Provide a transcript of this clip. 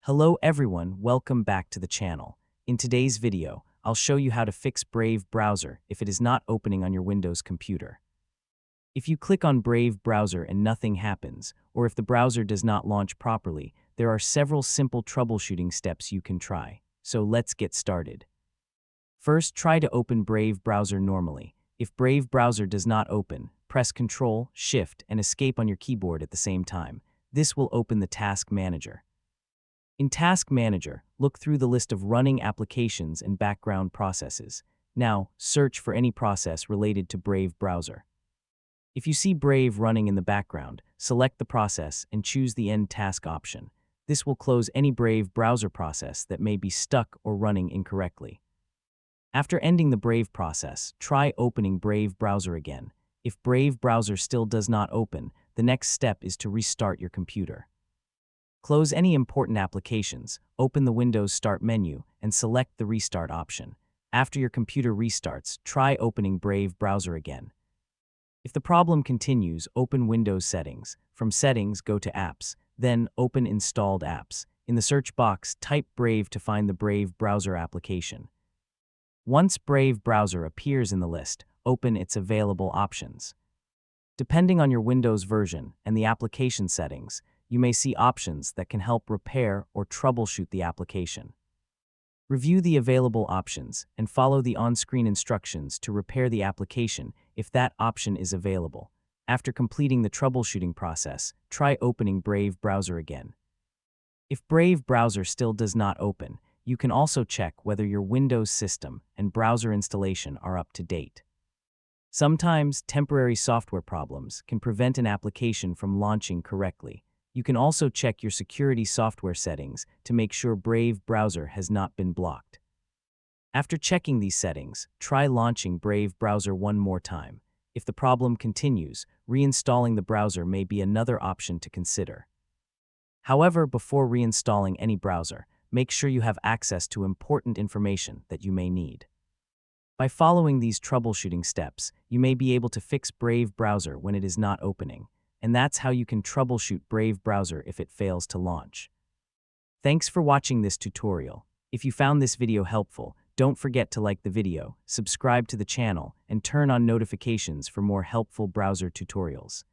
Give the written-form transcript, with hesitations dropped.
Hello everyone, welcome back to the channel. In today's video, I'll show you how to fix Brave browser if it is not opening on your Windows computer. If you click on Brave browser and nothing happens, or if the browser does not launch properly, there are several simple troubleshooting steps you can try. So let's get started. First, try to open Brave browser normally. If Brave browser does not open, press Ctrl, Shift, and Escape on your keyboard at the same time. This will open the Task Manager. In Task Manager, look through the list of running applications and background processes. Now, search for any process related to Brave browser. If you see Brave running in the background, select the process and choose the End Task option. This will close any Brave browser process that may be stuck or running incorrectly. After ending the Brave process, try opening Brave browser again. If Brave browser still does not open, the next step is to restart your computer. Close any important applications, open the Windows Start menu, and select the Restart option. After your computer restarts, try opening Brave browser again. If the problem continues, open Windows Settings. From Settings, go to Apps, then open Installed Apps. In the search box, type Brave to find the Brave browser application. Once Brave browser appears in the list, open its available options. Depending on your Windows version and the application settings, you may see options that can help repair or troubleshoot the application. Review the available options and follow the on-screen instructions to repair the application if that option is available. After completing the troubleshooting process, try opening Brave browser again. If Brave browser still does not open, you can also check whether your Windows system and browser installation are up to date. Sometimes, temporary software problems can prevent an application from launching correctly. You can also check your security software settings to make sure Brave browser has not been blocked. After checking these settings, try launching Brave browser one more time. If the problem continues, reinstalling the browser may be another option to consider. However, before reinstalling any browser, make sure you have access to important information that you may need. By following these troubleshooting steps, you may be able to fix Brave browser when it is not opening. And that's how you can troubleshoot Brave browser if it fails to launch. Thanks for watching this tutorial. If you found this video helpful, don't forget to like the video, subscribe to the channel, and turn on notifications for more helpful browser tutorials.